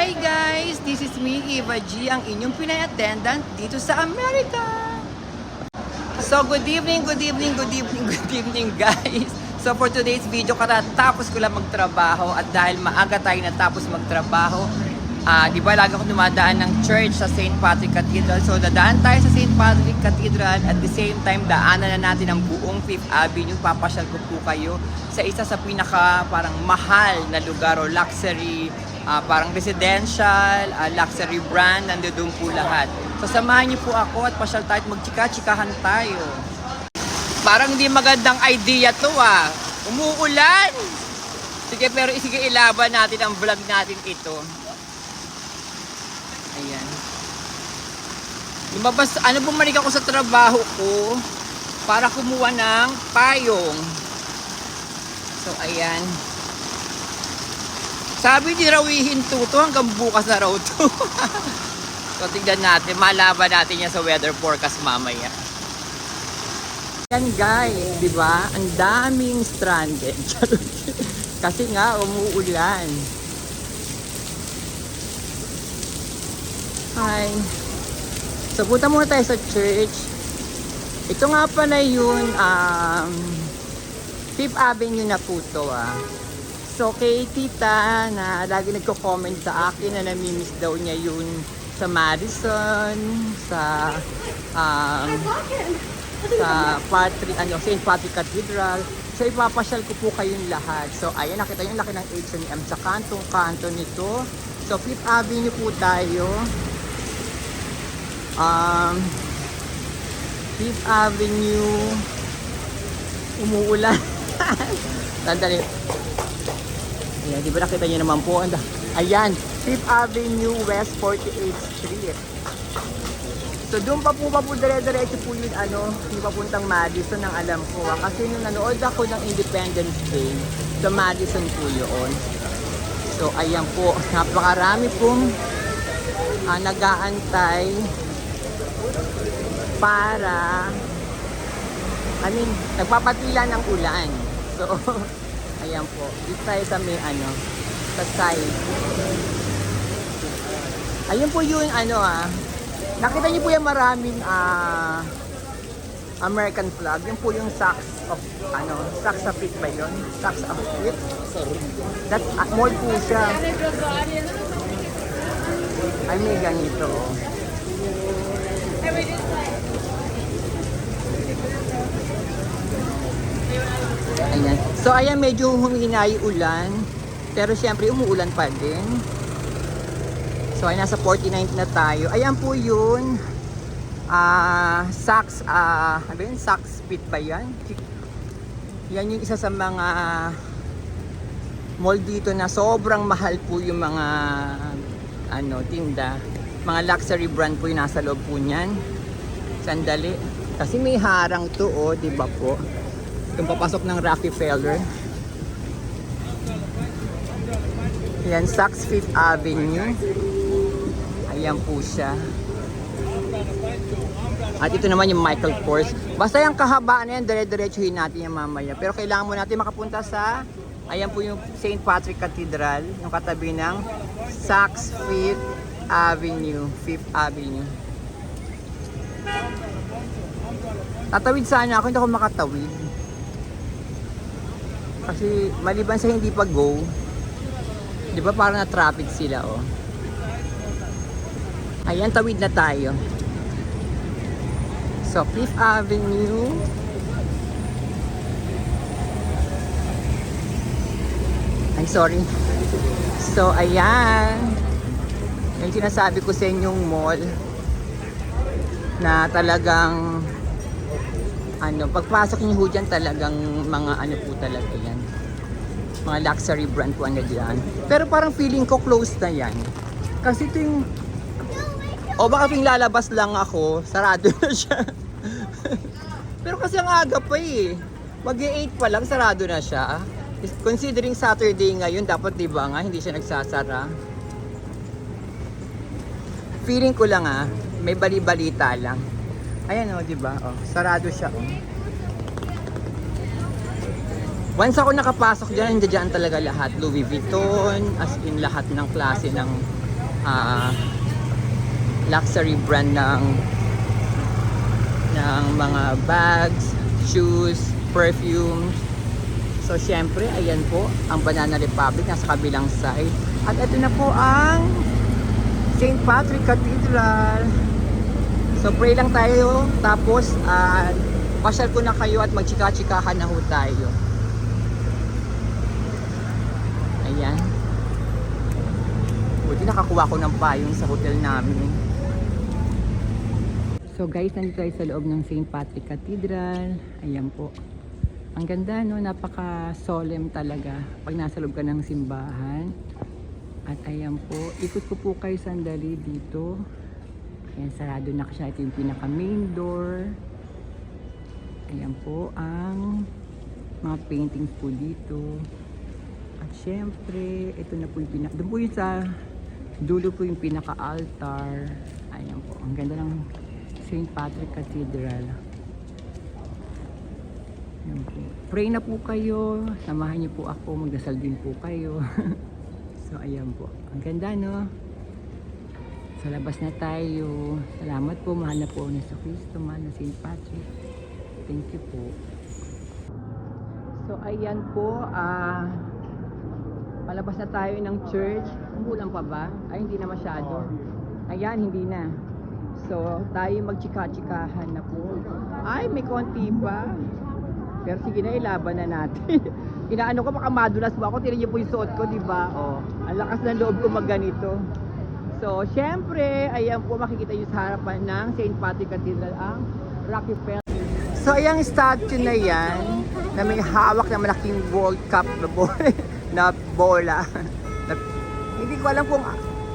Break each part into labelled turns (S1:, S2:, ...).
S1: Hi guys! This is me, Eva G, ang inyong Pinay attendant dito sa Amerika. So good evening, good evening, good evening, good evening guys. So for today's video, katatapos ko lang magtrabaho at dahil maaga tayo natapos magtrabaho, di ba lagi ako dumadaan ng church sa St. Patrick Cathedral. So dadaan tayo sa St. Patrick Cathedral at the same time daanan na natin ang buong 5th Avenue. Papasyal ko po kayo sa isa sa pinaka parang mahal na lugar o luxury, parang residential, luxury brand, nandoon po lahat. So samahan niyo po ako at pasyal tayo at magchika-chikahan tayo. Parang hindi magandang idea to umuulan! Sige, pero sige, ilaban natin ang vlog natin ito. Ayan. Lumabas, bumalik ako sa trabaho ko para kumuha ng payong. So, ayan. Sabi ni Rawihin Tuto, hanggang bukas na raw to. So, tignan natin. Malaban natin yan sa weather forecast mamaya. Yan guys, di ba? Ang daming stranded. Kasi nga, umuulan. Hi. So, punta muna tayo sa church. Ito nga pala yun, 5th Avenue na po to So, kay tita na lagi nagko-comment sa akin na namimiss daw niya yun sa Madison, sa St. Patrick Cathedral. So, ipapasyal ko po kayong lahat. So, ayan, nakita nyo yung laki ng H&M sa kantong-kanto nito. So, 5th Avenue po tayo. 5th Avenue. Umuulan. Sandali. Ayan, di ba nakita nyo naman po? Ayan, 5th Avenue West 48th Street. So doon pa po dire-diretso po yun, yung papuntang Madison ang alam ko. Kasi nung nanood ako ng Independence Day, sa Madison po yun. So ayan po, napakarami pong nag-aantay para, nagpapatila ng ulan. So, ayan po. Dito tayo sa may sa side. Ayun po yung nakita niyo po yung maraming American flag. Yun po yung sacks of sacks of it ba yun? Sacks of it? That's mall po siya. Ay, may ganito. Ayan. So ayan, medyo humihina yung ulan. Pero syempre umuulan pa din. So ay nasa 49th na tayo. Ayan po yun. Saks, Saks Pit ba yan? Yan yung isa sa mga mall dito na sobrang mahal po yung mga tinda. Mga luxury brand po yung nasa loob po niyan. Sandali. Kasi may harang to, di ba po? Yung papasok ng Rockefeller. Ayan, Saks 5th Avenue. Ayan po siya. At ito naman yung Michael Kors. Basta yung kahabaan na yan, dire-diretsuhin natin yung mamaya. Pero kailangan mo natin makapunta sa, ayan po yung St. Patrick Cathedral, yung katabi ng Saks 5th Avenue. 5th Avenue. Tatawid sana ako, hindi ako makatawid. Kasi maliban sa hindi pa go, di ba parang na-traffic sila Ayan, tawid na tayo. So, 5th Avenue. Ay, sorry. So, ayan. Yung sinasabi ko sa inyong mall na talagang pagpasok niyo dyan talagang mga po talaga yan. Mga luxury brand po dyan. Pero parang feeling ko closed na yan. Kasi ito yung baka tuwing lalabas lang ako, sarado na siya. Pero kasi ang aga pa mag-8 pa lang, sarado na siya. Considering Saturday ngayon, dapat diba nga, hindi siya nagsasara. Feeling ko lang may bali-balita lang. Ayan diba? Sarado siya Once ako nakapasok dyan, nandiyan talaga lahat. Louis Vuitton, as in lahat ng klase ng luxury brand ng mga bags, shoes, perfumes. So syempre, ayan po ang Banana Republic nasa kabilang side. At ito na po ang St. Patrick Cathedral. So pray lang tayo, tapos pasyal ko na kayo at magchika-chikahan na ho tayo. Ayan. Buti nakakuha ko ng payong sa hotel namin. So guys, nandito tayo sa loob ng St. Patrick Cathedral. Ayan po. Ang ganda, no? Napaka-solemn talaga pag nasa loob ka ng simbahan. At ayan po, ikot ko po kayo sandali dito. Ayan, sarado na siya. Ito yung pinaka-main door. Ayan po ang mga paintings po dito. At syempre, ito na po yung pinaka... Doon po yung sa dulo po yung pinaka-altar. Ayan po, ang ganda ng St. Patrick Cathedral. Ayan po. Pray na po kayo. Samahan niyo po ako. Magdasal din po kayo. So, ayan po. Ang ganda, no? Sa labas na tayo. Salamat po. Mahal na po ni Cristo. Mahal na St. Patrick. Thank you po. So, ayan po. Palabas na tayo ng church. Umulan pa ba? Ay, hindi na masyado. Ayan, hindi na. So, tayo magchika-chikahan na po. Ay, may konti pa. Pero sige na, ilaban na natin. Inaano ko, baka madulas mo ako. Tinan niyo po yung suot ko, di ba? Oh, ang lakas ng loob ko magganito. So, syempre, ayan po, makikita niyo sa harapan ng St. Patrick Cathedral ang Rockefeller. So, ayan statue na yan, na may hawak na malaking World Cup na bola. Hindi ko alam kung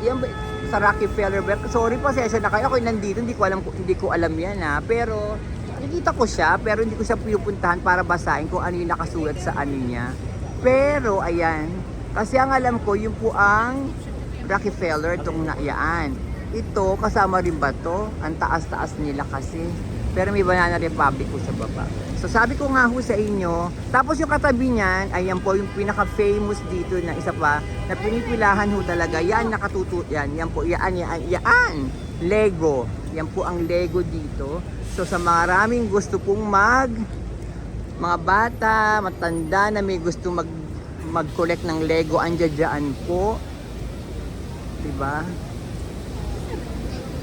S1: yan sa Rockefeller. Sorry po, session na kayo. Ako nandito, hindi ko alam yan ha. Pero nakikita ko siya, pero hindi ko siya pinupuntahan para basahin kung ano yung nakasulat sa ano niya. Pero ayan, kasi ang alam ko, yung po ang Rockefeller, itong naiyaan. Ito, kasama rin ba to? Ang taas-taas nila kasi. Pero may Banana Republic po sa baba. So sabi ko nga ho sa inyo, tapos yung katabi niyan, ayan po yung pinaka-famous dito na isa pa, na pinipilahan ho talaga, yan nakatuto, yan po, yan, Lego. Yan po ang Lego dito. So sa maraming gusto pong mga bata, matanda na may gusto mag-collect ng Lego, andyan po. Diba?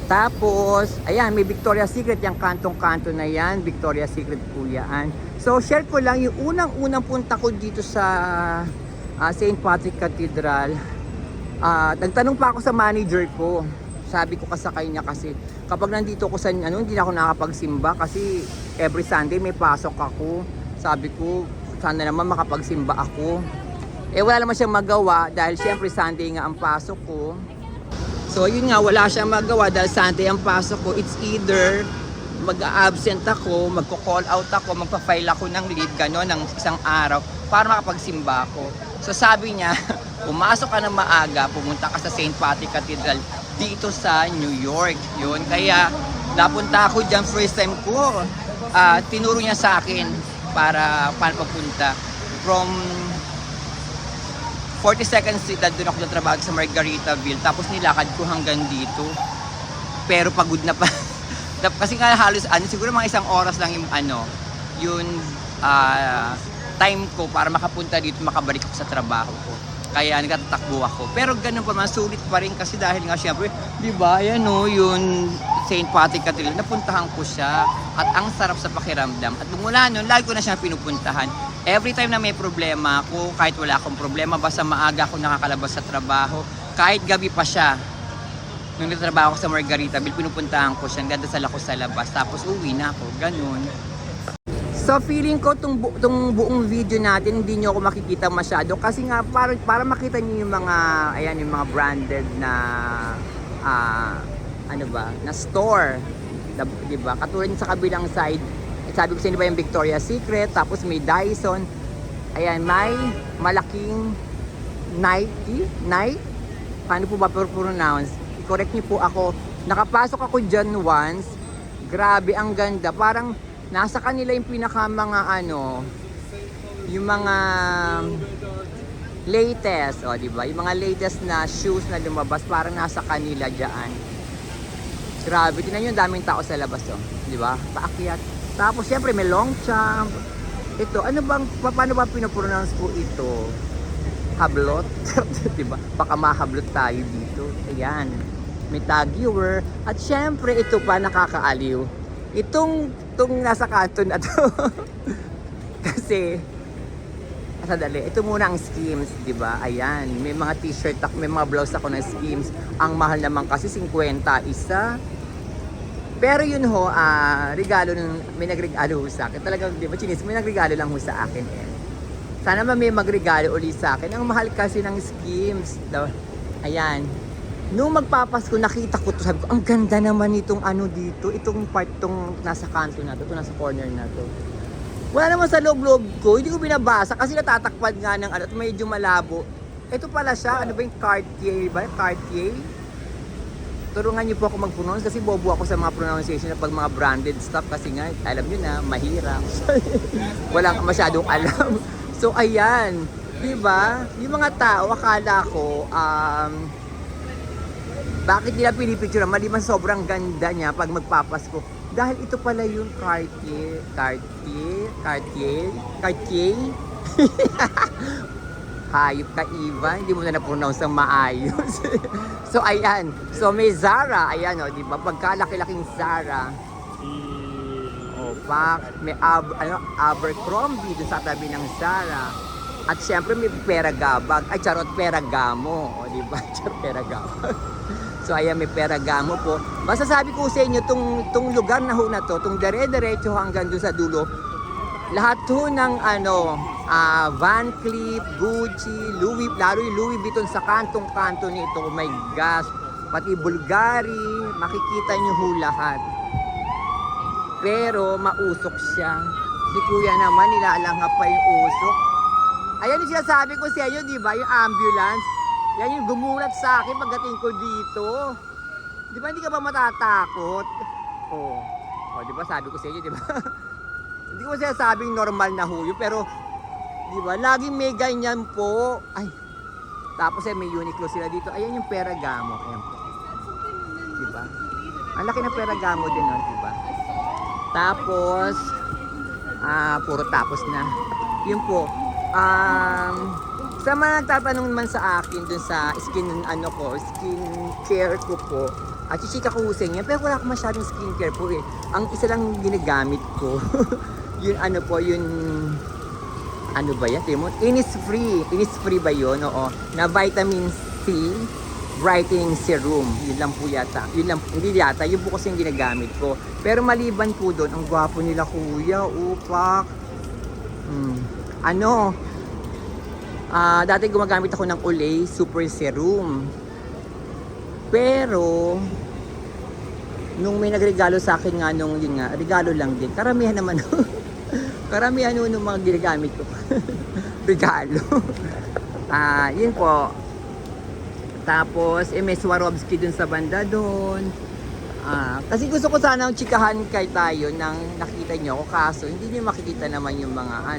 S1: Tapos, ayan, may Victoria's Secret, yung kantong-kanto na yan, Victoria's Secret po yan. So, share ko lang yung unang-unang punta ko dito sa St. Patrick Cathedral. Nagtanong pa ako sa manager ko. Sabi ko kasakay niya kasi, kapag nandito ko sa, hindi na ako nakapagsimba kasi every Sunday may pasok ako. Sabi ko, sana naman makapagsimba ako. Eh, wala naman siyang magawa dahil syempre Sunday nga ang pasok ko. So yun nga, wala siyang magawa dahil Sunday ang pasok ko. It's either mag-absent ako, magko-call out ako, magpa-file ako ng leave, gano'n, ng isang araw para makapagsimba ako. So sabi niya, pumasok ka ng maaga, pumunta ka sa St. Patrick Cathedral dito sa New York. Yun, kaya napunta ako dyan, first time ko. Tinuro niya sa akin para paano papunta. From 42nd Street, doon ako natrabaho sa Margaritaville. Tapos nilakad ko hanggang dito. Pero pagod na pa. Kasi nga halos, siguro mga isang oras lang yung, time ko para makapunta dito, makabalik ako sa trabaho ko. Kaya nagtatakbo ako. Pero ganun pa man, sulit pa rin kasi dahil nga syempre, di ba, yung St. Patrick Cathedral, napuntahan ko siya. At ang sarap sa pakiramdam. At mula nun, lagi ko na siya pinupuntahan. Every time na may problema ako, kahit wala akong problema, basta maaga ako nakakalabas sa trabaho, kahit gabi pa siya. Nung nagtrabaho ako sa Margaritaville, pinupuntahan ko siya, nagdadasal ako sa labas, tapos uwi na ako, ganun. So feeling ko tong buong video natin, hindi nyo ako makikita masyado kasi nga para makita niyo yung mga, ayan, yung mga branded na, na store. Diba? Katulad sa kabilang side, sabi ko sa inyo ba yung Victoria's Secret, tapos may Dyson. Ayan, may malaking Nike. Paano po ba pronounce? I-correct niyo po ako. Nakapasok ako dyan once. Grabe, ang ganda. Parang nasa kanila yung pinaka mga yung mga latest, o di ba? Yung mga latest na shoes na lumabas, parang nasa kanila dyan. Grabe, tingnan nyo, daming tao sa labas, oh. Di ba? Paakyat. Tapos, syempre, may Longchamp. Ito, ano bang, paano ba pinopronounce po ito? Hablot? Di ba? Baka mahablot tayo dito. Ayan. May Taguer. At syempre, ito pa, nakakaaliw. Itong nasa kanto na to. Kasi, sadali, ito muna ang Skims, di ba? Ayan, may mga t-shirt ako, may mga blouse ako ng Skims. Ang mahal naman kasi 50 isa. Pero yun ho, regalo nung may nagregalo ho sa akin. Talagang, di ba, Chinis, may nagregalo lang ho sa akin eh. Sana may magregalo ulit sa akin. Ang mahal kasi ng Skims. Ayan. Nung magpapasko, nakita ko to, sabi ko, ang ganda naman itong ano dito, itong part tong nasa kanto na to, nasa corner na to. Wala naman sa loob-loob ko, hindi ko binabasa kasi natatakpan nga ng ano, at medyo malabo. Ito pala siya, ano ba yung Cartier ba? Cartier? Turungan niyo po ako mag-pronounce kasi bobo ako sa mga pronunciation na pag mga branded stuff kasi nga, alam niyo na, mahirap. Walang masyadong alam. So ayan, di ba? Yung mga tao, akala ko, bakit nila pinipicture naman? Maliban sobrang ganda niya pag magpapasko. Dahil ito pala yung Cartier. Hayop ka, Ivan. Hindi mo na na-pronounce ang maayos. So, ayan. So, may Zara. Ayan, o, di ba? Pagkalaki-laking Zara. O, may Abercrombie doon sa tabi ng Zara. At syempre, may Peragabag. Ay, charot, Peragamo. O, di ba? Peragabag. So ayan, may Peragamo po. Masasabi ko sa inyo, tong lugar na ho na to, tong dire-diretso hanggang doon sa dulo, lahat ho ng Van Cleef, Gucci, Louis, lalo yung Louis Vuitton sa kantong-kanto nito, oh my gosh, pati Bulgari, makikita nyo ho lahat. Pero mausok siya. Si kuya naman, nilalanghap pa yung usok. Ayan yung sinasabi ko sa inyo, di ba? Yung ambulance. Yan yung gumulat sa akin pagdating ko dito. Di ba hindi ka ba matatakot? Oh, di ba sabi ko sa inyo, di ba? Hindi ko sinasabing normal na huyo, pero di ba, laging may ganyan po. Ay, tapos may Uniqlo sila dito. Ayan yung Peragamo. Ayan po. Di ba? Ang laki ng Peragamo din, no? Di ba? Tapos, puro tapos na. Yun po. Sa mga nagtatanong naman sa akin dun sa skin care ko po, at chichika ko husay niya, pero wala akong masyadong skincare po eh. Ang isa lang ginagamit ko, yun ano ba yan, Timon? Innisfree ba yun? Oo. Na vitamin C brightening serum. Yun lang po yata. Yun lang, hindi yata, yun po kasi yung ginagamit ko. Pero maliban po doon, ang gwapo nila kuya, upak. Dati gumagamit ako ng Olay Super Serum. Pero nung may nagregalo sa akin nga nung yun nga, regalo lang din. Karamihan naman karamihan nung mga ginagamit ko. Regalo. Yun po. Tapos may Swarovski dun sa banda doon. Kasi gusto ko sana chikahan kay tayo nang nakita niyo ako, kaso hindi niyo makikita naman yung mga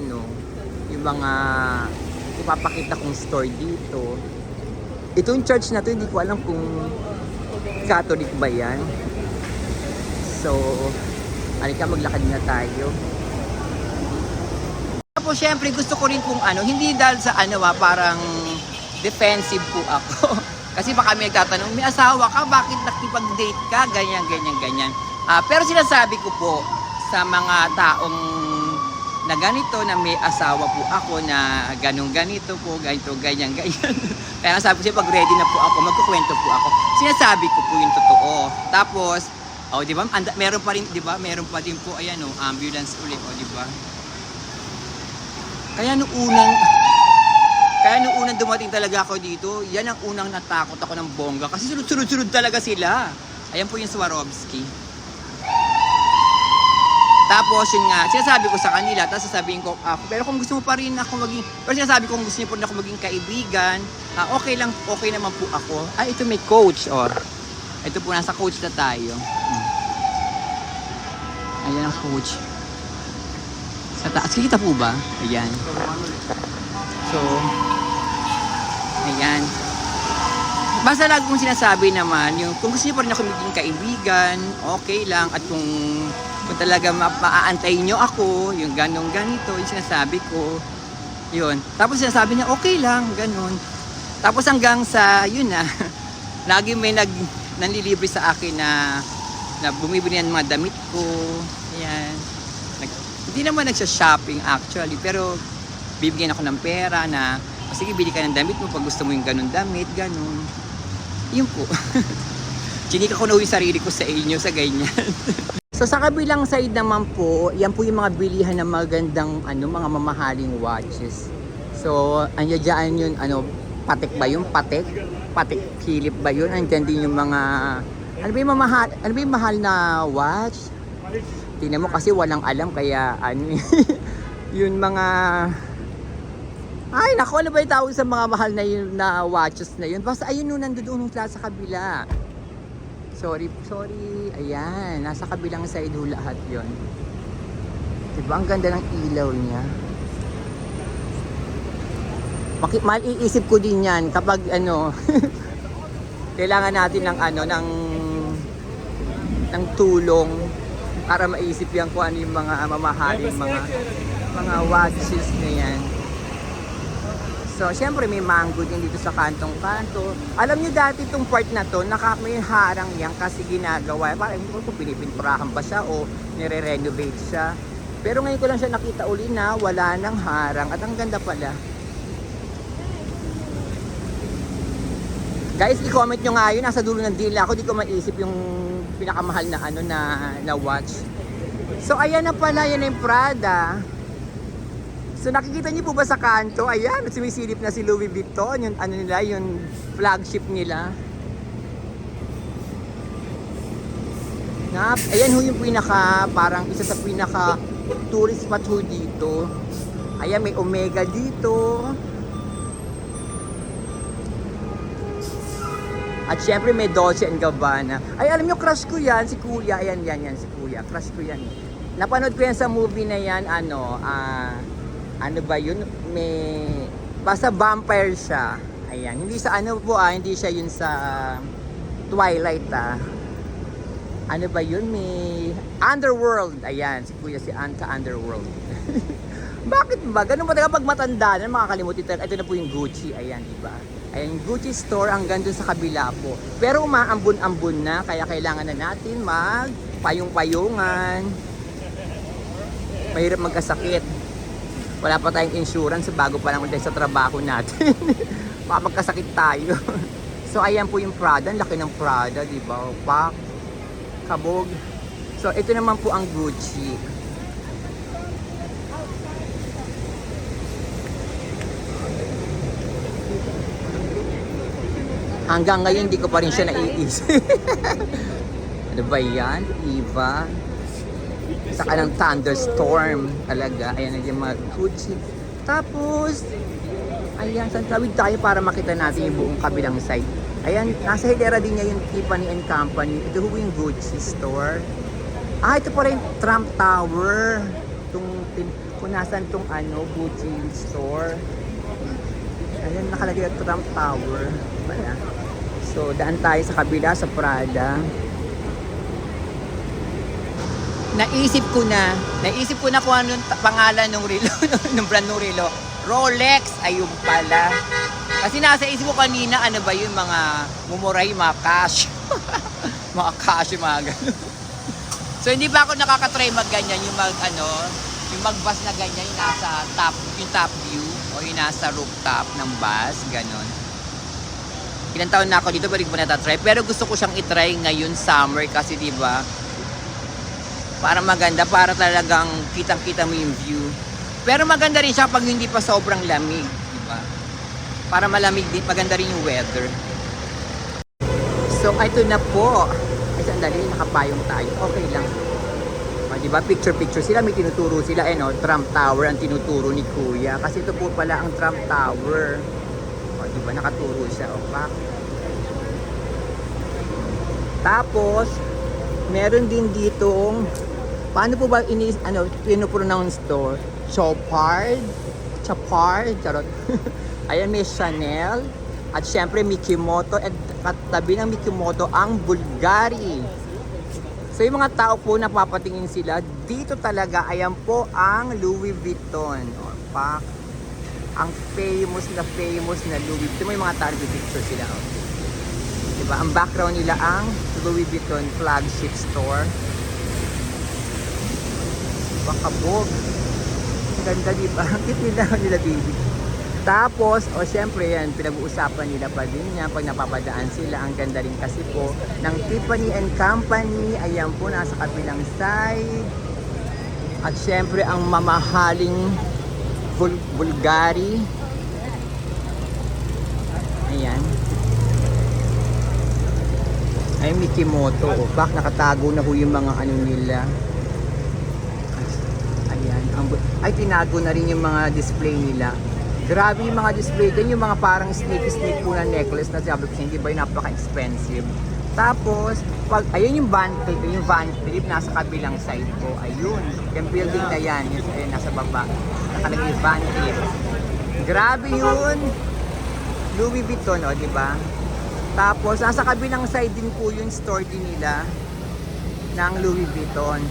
S1: yung mga ipapakita kong store dito. Itong church na to, hindi ko alam kung Catholic ba yan. So, halika, maglakad na tayo. Tapos, syempre, gusto ko rin kung hindi dahil sa parang defensive po ako. Kasi baka may nagtatanong, may asawa ka, bakit nakipag-date ka? Ganyan, ganyan, ganyan. Pero sinasabi ko po sa mga taong na ganito, na may asawa po ako na ganito po, ganito, ganyan, ganyan. Kaya sabi ko siya, pag ready na po ako, magkukwento po ako. Sinasabi ko po yung totoo. Tapos, di ba, meron pa rin, di ba, meron pa din po, ayan ambulance ulit, di ba? Kaya nung unang dumating talaga ako dito, yan ang unang natakot ako ng bongga. Kasi sunod-sunod talaga sila. Ayan po yung Swarovski. Tapos yun nga, sinasabi ko sa kanila, tapos sasabihin ko, pero kung gusto mo pa rin ako maging, pero sinasabi ko kung gusto niyo po rin ako maging kaibigan, okay lang, okay naman po ako. Ito may coach, ito po, nasa coach na tayo. Ayan ang coach. Sa taas, kikita po ba? Ayan. So, Ayan. Basta lagi kong sinasabi naman, yung kung gusto niyo pa rin ako maging kaibigan, okay lang. At kung talaga maaantayin niyo ako, yung ganong ganito, yung sinasabi ko, yun. Tapos sinasabi niya, okay lang, ganon. Tapos hanggang sa, yun na, lagi may nanlilibre sa akin na bumibili ng mga damit ko. Ayan. Hindi naman nagsha-shopping actually, pero bibigyan ako ng pera na, sige, bili ka ng damit mo pag gusto mo yung ganun damit, ganun. Yun po. Chinika ko na yung sarili ko sa inyo sa ganyan. So sa kabilang side naman po, yan po yung mga bilihan ng magandang mga mamahaling watches. So andyan dyan yun, Patek ba yun? Patek Philip ba yun? Andyan din yung mga, ano ba yung mahal na watch? Tingnan mo kasi walang alam kaya yun mga, ay naku, ano ba yung tawag sa mga mahal na yun na watches na yun? Basta ayun nun, nandoon sa kabila. Sorry. Ayan, nasa kabilang side ho lahat yun. Diba ang ganda ng ilaw niya? Maiisip ko din yan kapag kailangan natin ng tulong para maisip yan kung ano yung mga mamahaling mga watches na yan. So, syempre may mango din dito sa kantong-kanto. Alam niyo dati itong part na to, may harang yan kasi ginagawa. Parang hindi ko kung pinipinturahan ba siya o nire-renovate siya. Pero ngayon ko lang siya nakita uli na wala nang harang at ang ganda pala. Guys, i-comment nyo nga yun. Nasa dulo ng dila ako. Di ko maisip yung pinakamahal na na watch. So, ayan na pala. Yan yung Prada. So nakikita niyo po ba sa kanto? Ayan, sumisilip na si Louis Vuitton, yung yung flagship nila. Ayan ho yung parang isa sa pinaka tourist spot ho dito. Ayan, may Omega dito. At syempre may Dolce & Gabbana. Ay, alam niyo, crush ko yan, si Kuya. Ayan, si Kuya. Crush ko yan. Napanood ko yan sa movie na yan, ano ba yun? Basta vampire siya. Ayan. Hindi sa hindi siya yun sa Twilight Ano ba yun? May Underworld. Ayan. Si Kuya si Anta Underworld. Bakit ba? Ganun ba talaga pag matanda na makakalimutin? Ito na po yung Gucci. Ayan, diba? Ayan, Gucci store hanggang dun sa kabila po. Pero umaambun-ambun na. Kaya kailangan na natin magpayong-payungan. Mahirap magkasakit. Wala pa tayong insurance bago pa lang ulit sa trabaho natin. Baka magkasakit tayo. So ayan po yung Prada, ang laki ng Prada, di ba? Pak, kabog. So ito naman po ang Gucci. Hanggang ngayon hindi ko pa rin siya naiisip. Ano ba yan? Iba. Saka ng thunderstorm talaga. Ayan yung mga Gucci. Tapos ayan, tawid tayo para makita natin yung buong kabilang side. Ayan, nasa hilera din niya yung Tiffany & Company. Ito yung Gucci store. Ito pa rin Trump Tower. Kung nasan tong Gucci store. Ayan, nakalagay yung Trump Tower. Wala. So daan tayo sa kabila sa Prada. Naisip ko na kung anong pangalan ng relo, ng brand ng relo. Rolex, ayun pala. Kasi nasa isip ko kanina, ano ba yun, mga mumuray, mga cash. Mga cash, mga gano'n. So hindi ba ako nakakatry magganyan, yung yung mag-bus na ganyan, yung nasa yung top view, o yung nasa rooftop ng bus, gano'n. Ilang taon na ako dito, balik ko natatry. Pero gusto ko siyang itry ngayon, summer, kasi diba, para maganda, para talagang kitang-kita mo yung view. Pero maganda rin siya pag hindi pa sobrang lamig, di ba? Para malamig din, maganda rin yung weather. So, ito na po. Ay, sandali, nakapayong tayo. Okay lang. Di ba? Picture-picture sila, may tinuturo sila. Trump Tower ang tinuturo ni Kuya. Kasi ito po pala ang Trump Tower. Di ba? Nakaturo siya. Tapos, meron din ditong, paano po ba pinopronounce to? Chopard, charot. Ayan, may Chanel, At syempre Mikimoto, at katabi ng Mikimoto ang Bulgari. So yung mga tao po napapatingin sila, dito talaga, ayan po ang Louis Vuitton. O, pak, ang famous na Louis Vuitton. May mga tao picture sila. Diba? Ang background nila ang Louis Vuitton flagship store. Bakabog. Ang ganda, diba? Ang cute nila baby. Tapos, syempre yan, pinag-uusapan nila pa din yan pag napapadaan sila. Ang ganda rin kasi po ng Tiffany & Company. Ayan po, nasa kabilang side. At syempre, ang mamahaling Bulgari. Ayan. Ay, Mikimoto. Bak, nakatago na ho yung mga ano nila. Ayan. Ay, tinago na rin yung mga display nila. Grabe yung mga display din, yung mga parang snake po na necklace na sabi ko siya, hindi ba yung napaka-expensive. Tapos, ayun yung Van Cleef, nasa kabilang side po. Ayun, yung building na yan, ayun, nasa baba. Nakalagay Van Cleef. Grabe yun! Louis Vuitton, di ba? Tapos, nasa kabilang side din po yung store din nila ng Louis Vuitton.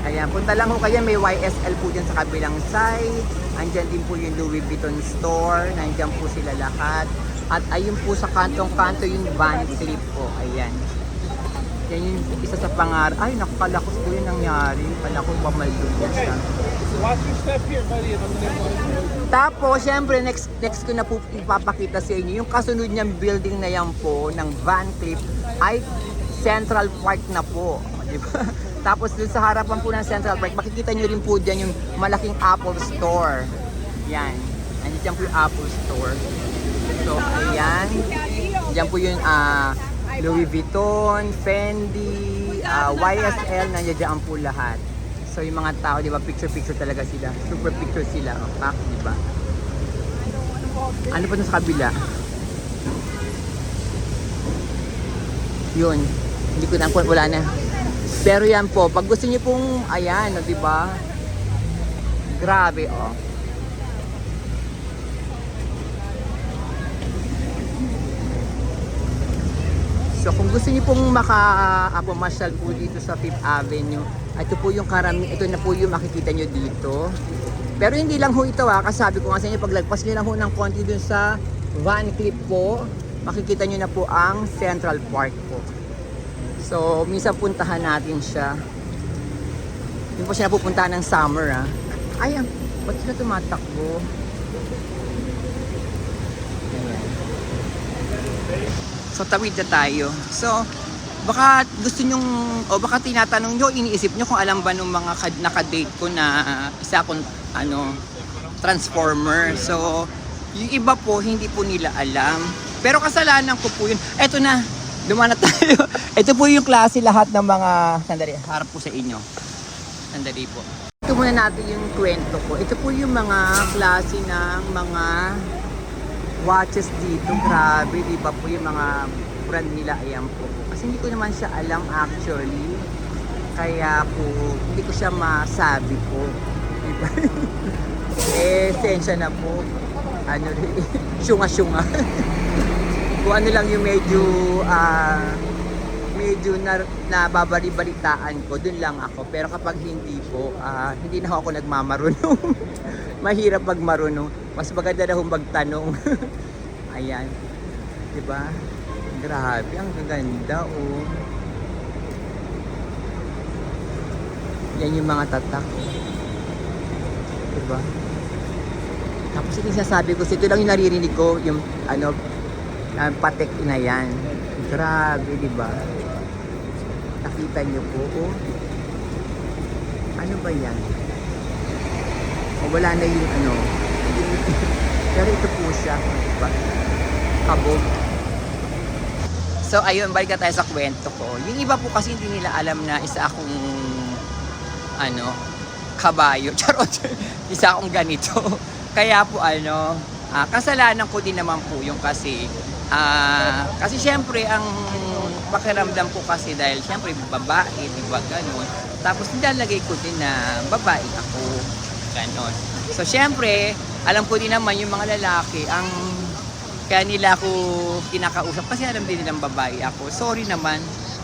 S1: Ayan, punta lang ho kayo, may YSL po dyan sa kabilang side. Andyan din po yung Louis Vuitton store. Nandyan po sila lahat. At ayun po sa kantong-kanto yung Van Cleef po. Ayan. Yan yung isa sa pangarap. Ay, nakakala ko po yung nangyari. Kala ko pamaldog yan siya. Tapos, syempre, next ko na po ipapakita sa inyo. Yung kasunod niyang building na yan po ng Van Cleef ay Central Park na po. Diba? Tapos dun sa harapan po ng Central Park, makikita nyo rin po dyan yung malaking Apple Store. Yan. Nandiyan po yung Apple Store. So, ayan. Diyan po yung Louis Vuitton, Fendi, YSL, nandiyan po lahat. So, yung mga tao, di ba, picture-picture talaga sila. Super picture sila. Pak, di ba? Ano pa sa kabila? Yun. Hindi ko na, wala na. Pero yan po, pag gusto niyo pong, ayan, di ba? Grabe, oh. So kung gusto niyo pong maka-masyal po dito sa Fifth Avenue, ito po yung ito na po yung makikita niyo dito. Pero hindi lang ho ito kasi sabi ko nga sa inyo, paglagpas niyo lang ho ng konti dun sa Van Cleef po, makikita niyo na po ang Central Park po. So, minsan puntahan natin siya. Hindi po siya napupuntahan ng summer, Ayan, ba't sila tumatakbo? Ayan. So, tawid na tayo. So, baka gusto nyong, o baka tinatanong nyo, iniisip nyo kung alam ba nung mga nakadate ko na isa akong, transformer. So, yung iba po, hindi po nila alam. Pero kasalanan ko po yun. Eto na. Dumaan na tayo. Ito po yung klase lahat ng mga... Sandali, harap po sa inyo. Sandali po. Ito muna natin yung kwento ko. Ito po yung mga klase ng mga watches dito. Grabe, di ba po yung mga brand nila. Ayan po. Kasi hindi ko naman siya alam actually. Kaya po, hindi ko siya masabi po. Diba? Sensya na po. Ano rin, syunga-syunga. Kung ano lang yung medyo nababali-balitaan ko, dun lang ako. Pero kapag hindi po, hindi na ako nagmamarunong. Mahirap pag marunong. Mas maganda na magtanong. Ayan. Diba? Grabe, ang ganda, oh. Yan yung mga tatak. Diba? Tapos ito yung sasabi ko, ito lang yung naririnig ko, yung patek na yan. Grabe, di ba? Nakita niyo po, oh. Ano ba yan? O, wala na yung Pero ito po siya, di ba? Kabog. So, ayun, balik na tayo sa kwento ko. Yung iba po kasi hindi nila alam na isa akong, kabayo. Charot. Isa akong ganito. Kaya po, kasalanan ko din naman po yung kasi syempre ang pakiramdam ko kasi dahil syempre babae, di ba, ganun. Tapos nilalagay ko din na babae ako, ganun. So syempre, alam ko din naman yung mga lalaki, ang Kaya nila ako kinakausap kasi alam din nilang babae ako. Sorry naman,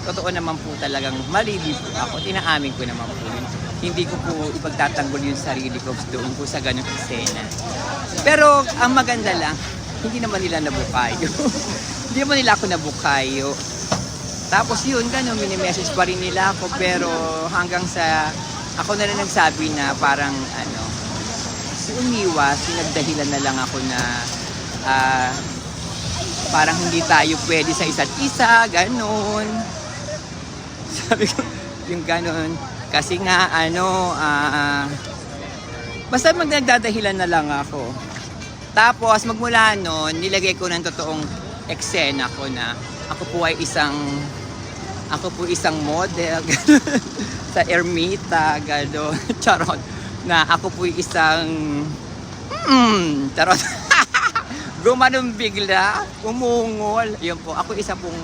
S1: totoo naman po talagang malili po ako. Tinaamin ko naman po yun. Hindi ko po ipagtatanggol yung sarili ko doon po sa ganung eksena. Pero ang maganda lang, hindi naman nila nabukayo. Hindi naman nila ako nabukayo. Tapos yun, gano'n, mini-message pa rin nila ako. Pero hanggang sa, ako na rin nagsabi na parang, si umiwas, sinagdahilan na lang ako na, parang hindi tayo pwede sa isa't isa, gano'n. Sabi ko, yung gano'n. Kasi nga, basta magdadahilan na lang ako. Tapos, magmula noon, nilagay ko ng totoong eksena ko na ako po isang model, sa Ermita, gano'n. Charot. Na ako po isang, charot. Gumanon bigla, umungol. Yun po, ako isa pong,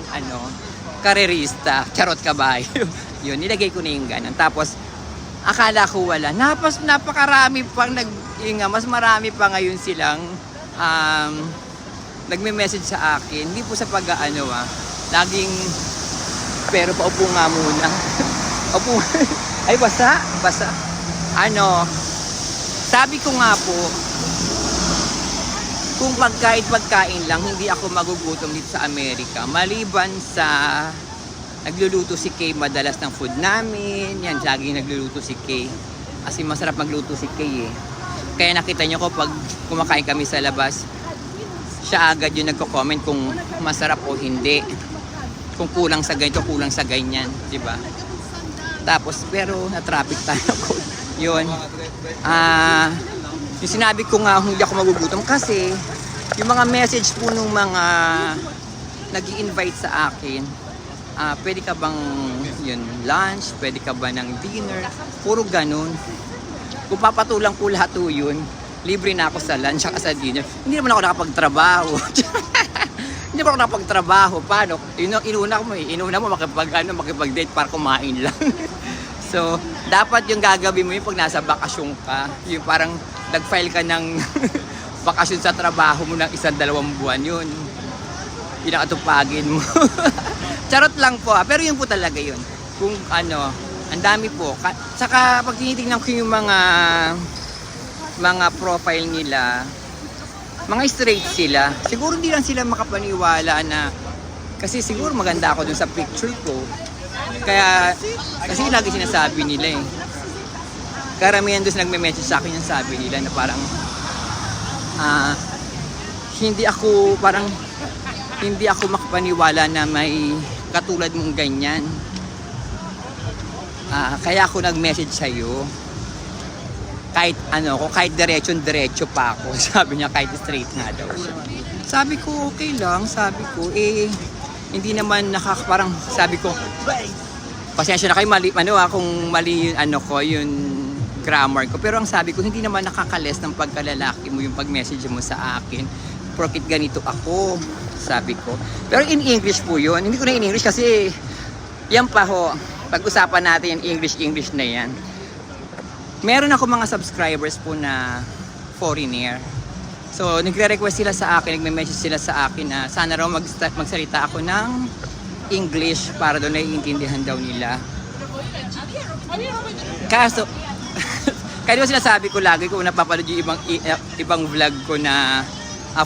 S1: karerista, charot kabayo. Yun, nilagay ko na yung ganun. Tapos, akala ko wala. Napakarami pang mas marami pa ngayon silang nagme-message sa akin. Hindi po sa laging, pero paupo nga muna. Opo. Ay, basa. Sabi ko nga po, kung pagkain lang, hindi ako magugutom dito sa Amerika. Maliban sa nagluluto si Kay madalas ng food namin. Yan, laging nagluluto si Kay. Kasi masarap magluto si Kay eh. Kaya nakita nyo ko pag kumakain kami sa labas, siya agad yung nagko-comment kung masarap o hindi. Kung kulang sa ganito, kulang sa ganyan. Diba? Tapos, pero na-traffic tayo ko. Yun. Yung sinabi ko nga hindi ako magugutom kasi yung mga message po nung mga nag-i-invite sa akin, pwede ka bang lunch, pwede ka ba ng dinner, puro ganun. Kung papatulang ko lahat po yun, libre na ako sa lunch at sa dinner. Hindi naman ako nakapagtrabaho. Hindi naman ako nakapagtrabaho. Paano? Inuna mo makipag-date para kumain lang. So, dapat yung gagawin mo yung pag nasa bakasyon ka, yung parang nag-file ka ng bakasyon sa trabaho mo ng 1-2 buwan, yun. Pinakatupagin mo. Charot lang po pero yun po talaga yun. Kung ang dami po. Saka pag tinitingnan ko yung mga profile nila, mga straight sila. Siguro hindi lang sila makapaniwala na, kasi siguro maganda ako dun sa picture ko. Kaya, kasi lagi sinasabi nila eh. Karamihan doon nagme-message sa akin yung sabi nila na parang hindi ako makapaniwala na may katulad mong ganyan. Kaya ako nag-message sa'yo. Kahit diretso pa ako. Sabi niya kahit straight nga daw siya. Sabi ko okay lang, hindi naman parang sabi ko, pasensya na kayo kung mali yung grammar ko. Pero ang sabi ko, hindi naman nakakales ng pagkalalaki mo yung pag-message mo sa akin. Porkit ganito ako, sabi ko. Pero in English po yun. Hindi ko na in English kasi yan pa ho. Pag-usapan natin yung English na yan. Meron ako mga subscribers po na foreigner. So, nagre-request sila sa akin, nagme-message sila sa akin na sana raw magsalita ako ng English para doon naiintindihan daw nila. Kaso, kaya diba sinasabi ko lagi kung napapanood yung ibang vlog ko na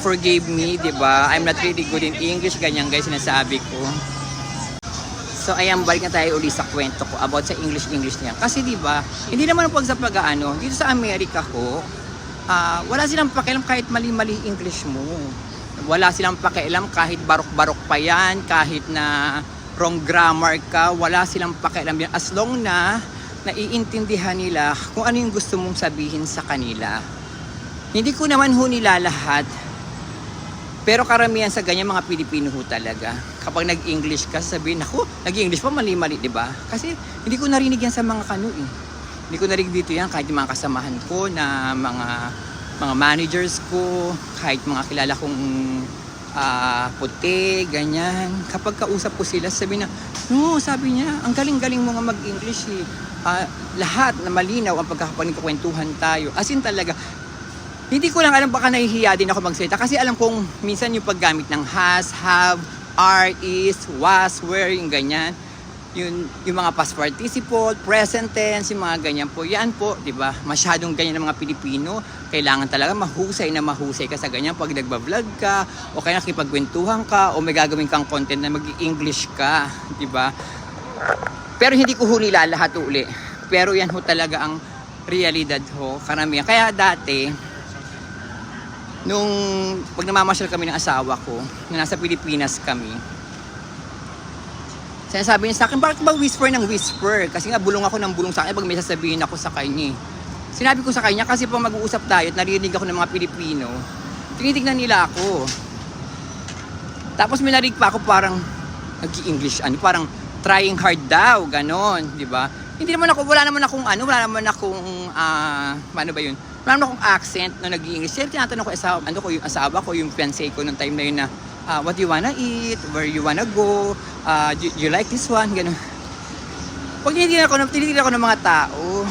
S1: forgive me, diba? I'm not really good in English, ganyan guys sinasabi ko. So ayan, balik na tayo uli sa kwento ko about sa English niya. Kasi diba, hindi naman pag sa dito sa Amerika ko, wala silang pakialam kahit mali-mali English mo. Wala silang pakialam kahit barok-barok pa yan, kahit na wrong grammar ka, wala silang pakialam yan. As long na naiintindihan nila kung ano yung gusto mong sabihin sa kanila. Hindi ko naman ho nila lahat, pero karamihan sa ganyan mga Pilipino ho talaga. Kapag nag-English ka, sabihin, ako, nag-English pa mali-mali, diba? Kasi hindi ko narinig yan sa mga kanu eh. Hindi ko narinig dito yan kahit yung mga kasamahan ko na mga managers ko, kahit mga kilala kong puti, ganyan. Kapag kausap ko sila, sabi sabi niya, ang galing-galing mo nga mag-English eh. Lahat na malinaw ang pagkakapagkwentuhan tayo. As in talaga, Hindi ko lang alam, baka nahihiya din ako magsalita kasi alam kong minsan yung paggamit ng has, have, are, is, was, were, yung ganyan. Yung mga past participle, present tense, yung mga ganyan po. Yan po, di ba? Masyadong ganyan ng mga Pilipino. Kailangan talaga mahusay ka sa ganyan pag nagbablog ka, o kaya nakipagkwentuhan ka, o may gagawin kang content na mag-English ka, di ba? Pero hindi ko huli lahat uli. Pero yan ho talaga ang realidad ho, karamihan. Kaya dati, nung pag namamasyal kami ng asawa ko, na nasa Pilipinas kami, sinasabi niya sa akin, bakit ba whisper ng whisper? Kasi nga bulong ako ng bulong sa akin pag may sasabihin ako sa kanya. Sinabi ko sa kanya kasi pag mag-uusap tayo at narinig ako ng mga Pilipino, tinitignan nila ako. Tapos may narinig pa ako parang nag-i-English, parang trying hard daw, ganon, di ba? Hindi naman ako, wala naman akong ano ba yun? Wala naman akong accent na nag-i-English. Siyempre, tinatanong ko yung asawa ko, yung fiancé ko nung time na yun na, what do you wanna eat? Where you wanna go? Do you like this one? Ganun. Pag tinitignan ako ng mga tao,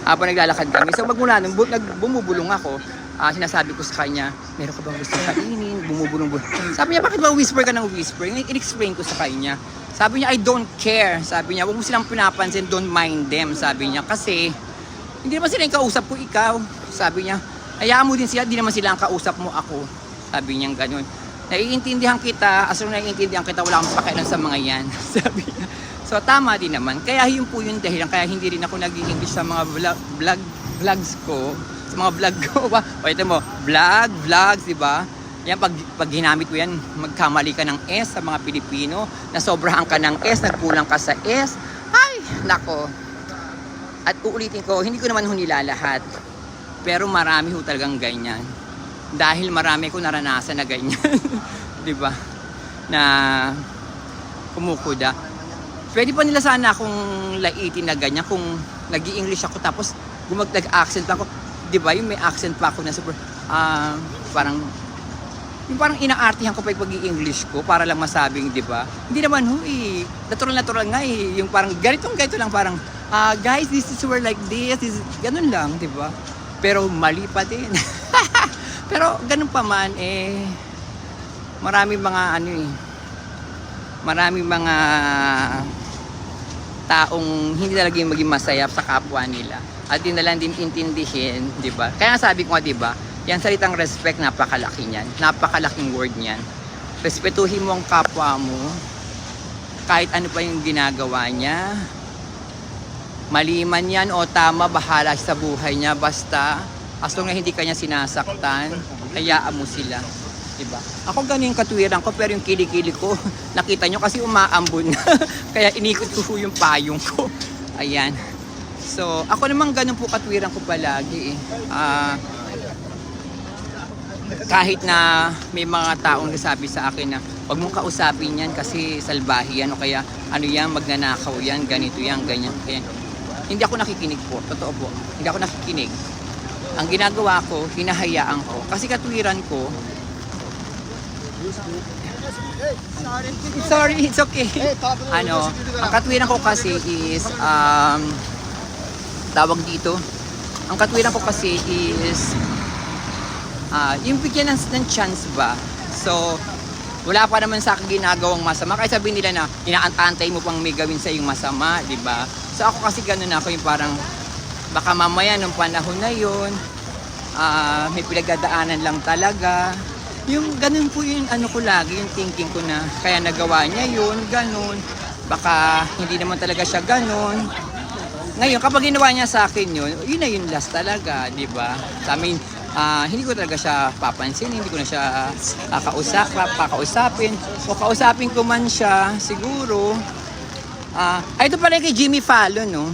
S1: habang naglalakad kami, so magmula nung bumubulong ako, sinasabi ko sa kanya, meron ka bang gusto kainin? Bumubulong. Sabi niya, bakit ba whisper ka ng whisper? In-explain ko sa kanya. Sabi niya, I don't care. Sabi niya, huwag mo silang pinapansin, don't mind them. Sabi niya, kasi hindi naman sila yung kausap ko, ikaw. Sabi niya, hayaan mo din sila, hindi naman sila ang kausap mo, ako. Sabi niya ganun. Naiintindihan kita, as long naiintindihan kita, wala akong pakialam sa mga yan. Sabi niya. So tama din naman. Kaya yun po yung dahilan. Kaya hindi rin ako nag-i-English sa mga vlogs ko. Sa mga vlog ko. O ito mo, vlogs, di ba? Yan, pag ginamit ko yan, magkamali ka ng S sa mga Pilipino, nasobrahan ka ng S, nagkulang ka sa S. Ay, nako. At uulitin ko, hindi ko naman hunila lahat. Pero marami ho talagang ganyan. Dahil marami ko naranasan na ganyan. Di ba? Na kumukuda. Pwede pa nila sana akong laitin na ganyan kung nag-i-English ako tapos nag-accent pa ako. Di ba? Yung may accent pa ako na super, parang inaartihan ko pa yung pag-i-English ko para lang masabing, di ba? Hindi naman ho eh. Natural nga eh. Yung parang ganito lang parang, guys, this is where like this, ganun lang, di ba? Pero mali pa din. Pero ganun pa man eh, maraming mga taong hindi talaga yung maging masaya sa kapwa nila. At din na lang din intindihin, di ba? Kaya sabi ko nga, di ba? Yan salitang respect, napakalaki niyan. Napakalaking word niyan. Respetuhin mo ang kapwa mo. Kahit ano pa yung ginagawa niya. Mali man yan o tama, bahala sa buhay niya. Basta, as long na hindi kanya sinasaktan, hayaan mo sila. Diba? Ako ganun yung katwiran ko, pero yung kilikili ko, nakita nyo kasi umaambon na. Kaya inikot ko yung payong ko. Ayan. So, ako naman ganun po katwiran ko palagi eh. Kahit na may mga taong nasabi sa akin na wag mong kausapin yan kasi salbahi yan o kaya ano yan, magnanakaw yan, ganito yan, ganyan. Hindi ako nakikinig po, totoo po. Hindi ako nakikinig. Ang ginagawa ko, hinahayaan ko. Kasi katwiran ko, sorry, it's okay. Ang katwiran ko kasi is, tawag dito, ang katwiran ko kasi is, yung bigyan ng chance ba? So, wala pa naman sa akin ginagawang masama. Kaya sabihin nila na inaantay mo pang may gawin sa yung masama, di ba? So ako kasi ganun ako, yung parang baka mamaya nung panahon na yun, may pinagdadaanan lang talaga. Yung ganun po yung ano ko lagi, yung thinking ko na kaya nagawa niya yun, ganun. Baka hindi naman talaga siya ganun. Ngayon, kapag ginawa niya sa akin yun, yun na yun last talaga, di ba? Sa amin, hindi ko talaga siya papansin, hindi ko na siya kakausapin. O kausapin ko man siya, siguro. Ito pala kay Jimmy Fallon, no?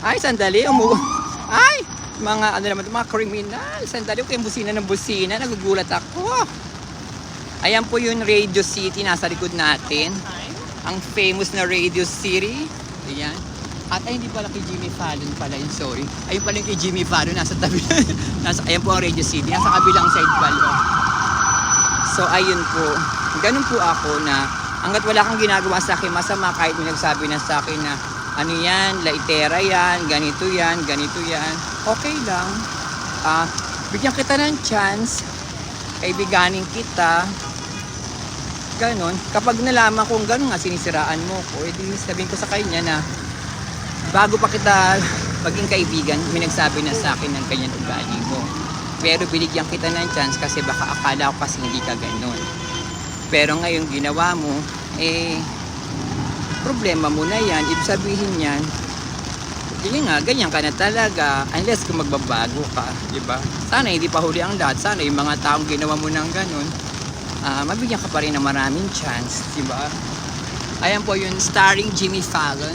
S1: Ay, sandali, ay! Mga mga kriminal, sandali ko yung busina ng busina, nagugulat ako. Ayan po yung Radio City, nasa likod natin. Ang famous na Radio City. Ayan. At ay, hindi pala kay Jimmy Fallon pala yun, sorry. Ayun pala yung kay Jimmy Fallon, nasa tabi. Ayan po ang Radio City, nasa kabilang side pala. So, ayun po. Ganun po ako na hanggat wala kang ginagawa sa akin masama, kahit may nagsabi na sa akin na ano yan, laitera yan, ganito yan, okay lang. bigyan kita ng chance, kaibiganin kita, ganon. Kapag nalaman kong ganon nga, sinisiraan mo ko, edi sabihin ko sa kanya na, bago pa kita maging kaibigan, may nagsabi na sa akin ng ganyan ugali mo. Pero binigyan kita ng chance kasi baka akala ko kasi hindi ka ganon. Pero ngayon ginawa mo, problema mo na yan. Ibig sabihin yan, yun nga, ganyan ka na talaga unless kung magbabago ka, di ba? Sana hindi pa huli ang lahat. Sana yung mga taong ginawa mo ng ganun, mabigyan ka pa rin ng maraming chance, di ba? Ayan po yung starring Jimmy Fallon.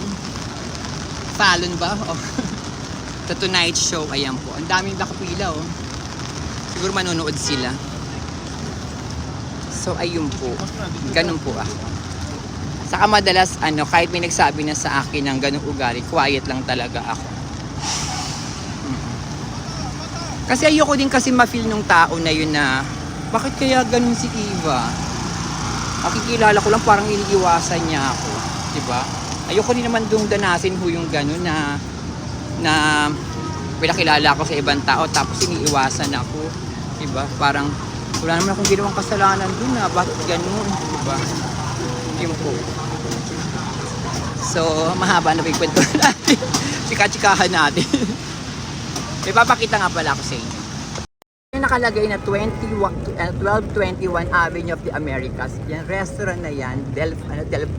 S1: Fallon ba? Oh. The Tonight Show, ayan po. Ang daming nakapila, oh. Siguro manonood sila. So, ayun po. Ganun po ako. Saka madalas, kahit may nagsabi na sa akin ng ganung ugali, quiet lang talaga ako. Kasi ayoko din kasi ma-feel nung tao na yun na, bakit kaya ganun si Eva? Makikilala ko lang parang iniiwasan niya ako. Diba? Ayoko din naman dong danasin ho yung ganun na pinakilala ko sa ibang tao tapos iniiwasan ako. Diba? Parang, wala naman akong ginawang kasalanan dun na, bakit ganun? Diba? Yun po. So, mahaba na yung kwento natin. Chika-chikahan natin. Ipapakita nga pala ako sa inyo. Yung nakalagay na 1221 Avenue of the Americas. Yan, restaurant na yan. Del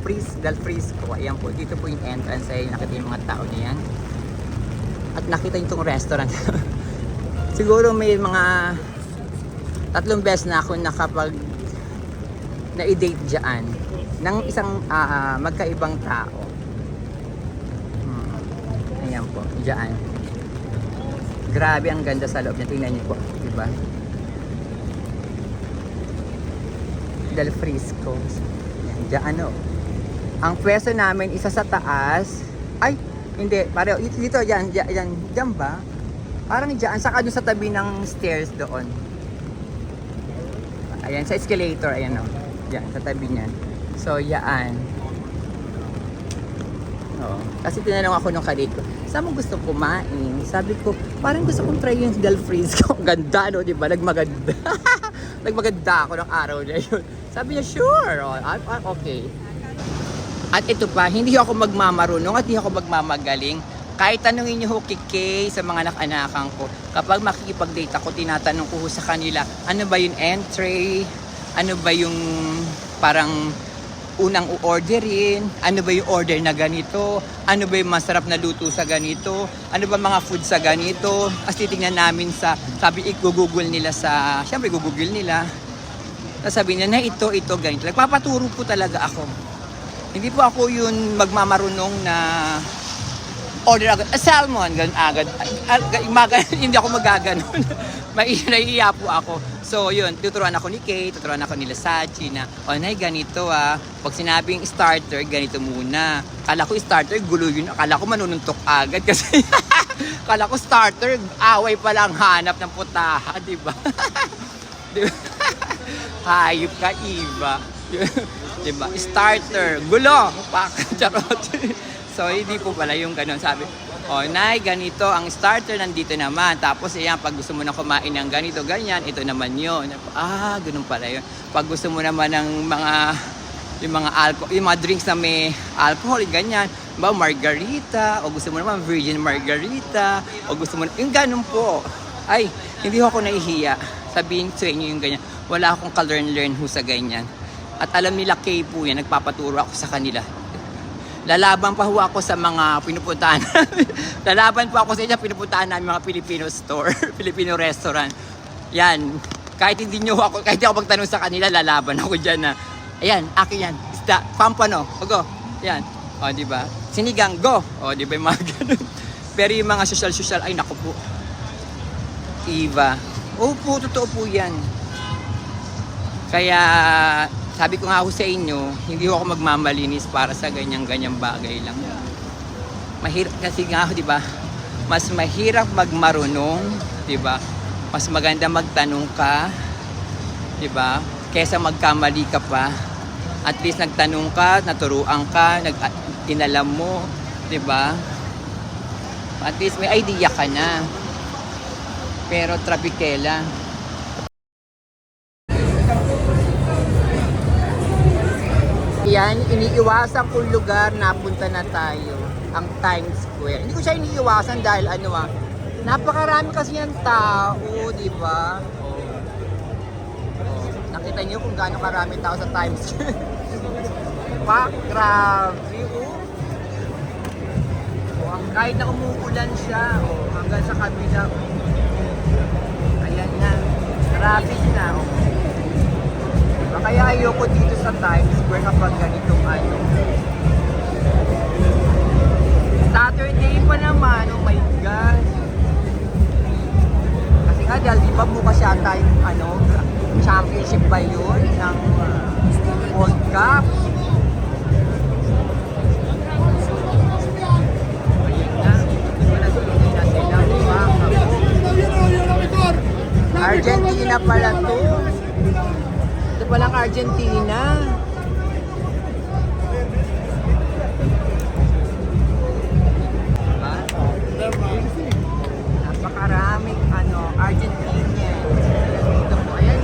S1: Frisco. Ayan po. Dito po yung entrance. Ayan, nakita yung mga tao na yan. At nakita yung itong restaurant. Siguro may mga 3 beses na ako nakapag na-date dyan ng isang magkaibang tao. Ayan po, dyan. Grabe ang ganda sa loob niya. Tingnan niyo po, diba? Del Frisco. Dyan, ang pwesto namin isa sa taas. Ay, hindi, pareho. Dito, dyan ba? Parang dyan, saka doon sa tabi ng stairs doon. Ayan, sa escalator, ayan dyan, sa tabi niyan. So, yan. Kasi tinanong ako nung kalit ko, saan mo gusto kumain? Sabi ko, parang gusto kong try yung Del Frisco. Ganda, diba? Nagmaganda. Nagmaganda ako ng araw na yun. Sabi niya, sure. Okay. At ito pa, hindi ako magmamarunong at hindi ako magmamagaling. Kahit tanungin niyo ho kay sa mga anak-anakan ko, kapag makikipag-date ako, tinatanong ko sa kanila, ano ba yung entry? Ano ba yung parang unang u-orderin, ano ba yung order na ganito, ano ba yung masarap na luto sa ganito, ano ba mga food sa ganito, as titingnan namin sabi i-google nila syempre google nila, sabi nila na ito, ganito. Nagpapaturo po talaga ako. Hindi po ako yun magmamarunong na order agad, salmon, ganun agad, hindi ako magaganon. Naiiya po ako. So yun, tuturuan ako ni Kate, tuturuan ako ni Sachi na, nay, ganito pag sinabing starter, ganito muna. Kala ko starter, gulo yun. Kala ko manununtok agad kasi kala ko starter, away pa lang hanap ng putaha, diba? Diba? Hayop ka, Eva. Diba? Starter, gulo, pak, charot. So hindi po pala yung ganun, sabi, nay, ganito ang starter, nandito naman. Tapos ayan, pag gusto mo na kumain ng ganito, ganyan, ito naman yun. Ganun pala yun. Pag gusto mo naman ng yung mga drinks na may alcohol, ganyan, ba, margarita, o gusto mo naman virgin margarita, o gusto mo yung ganun po. Ay, hindi ako nahihiya. Sabihin sa inyo yung ganyan. Wala akong ka-learn ho sa ganyan. At alam nila Kay po yan, nagpapaturo ako sa kanila. Lalaban pa ho ako sa mga pinupuntahan. Lalaban pa ako sa inyo, pinupuntahan namin mga Filipino store, Filipino restaurant. Yan. Kahit hindi ako magtanong sa kanila, lalaban ako dyan na, ayan, akin yan, isda, pampano, go. Yan. Di ba? Sinigang, go. Di ba yung mga ganun. Pero yung mga social, ay naku po. Eva. Opo, totoo po yan. Kaya, sabi ko nga ako sa inyo, hindi ako magmamalinis para sa ganyang-ganyang bagay lang. Mahirap kasi nga ako, di ba? Mas mahirap magmarunong, di ba? Mas maganda magtanong ka, di ba? Kesa magkamali ka pa. At least nagtanong ka, naturuan ka, inalam mo, di ba? At least may idea ka na. Pero trapikela. Yan, iniiwasan kong lugar, napunta na tayo. Ang Times Square. Hindi ko siya iniiwasan dahil napakarami kasi yung tao, di ba? Nakita niyo kung gaano karami tao sa Times Square. Grabe, kahit na umuulan siya, hanggang sa kabila. Ayan na, traffic na. Kaya ayoko dito sa Times Square kapag ganitong Saturday pa naman, oh my God. Kasi nga, dahil di ba bukas yata yung championship ba yun ng World Cup? Argentina pala to. Ito palang Argentina. Diba? Napakaraming Argentinian. Ito po, ayan.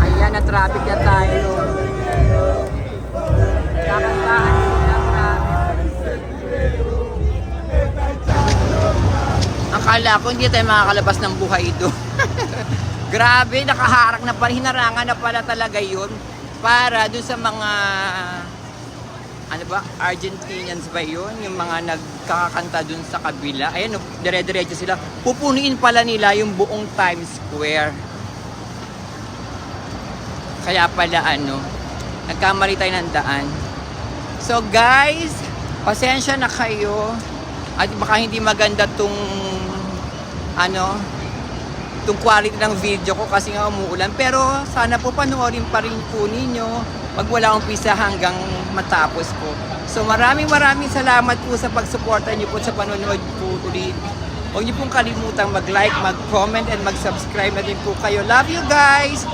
S1: Ayan, na-traffic na tayo. Akala ko hindi tayo makakalabas ng buhay doon. Grabe, nakaharak na pala, hinarangan na pala talaga yun para doon sa mga Argentinians ba yun? Yung mga nagkakanta doon sa kabila. Ayan, dire-diretso sila. Pupunuin pala nila yung buong Times Square. Kaya pala nagkamali tayo ng daan. So guys, pasensya na kayo. At baka hindi maganda tong quality ng video ko kasi nga umuulan. Pero sana po panoorin pa rin po ninyo pag wala umpisa hanggang matapos po. So maraming salamat po sa pagsuporta niyo po sa panonood po ulit. Huwag niyo pong kalimutang mag-like, mag-comment, and mag-subscribe na din po kayo. Love you guys!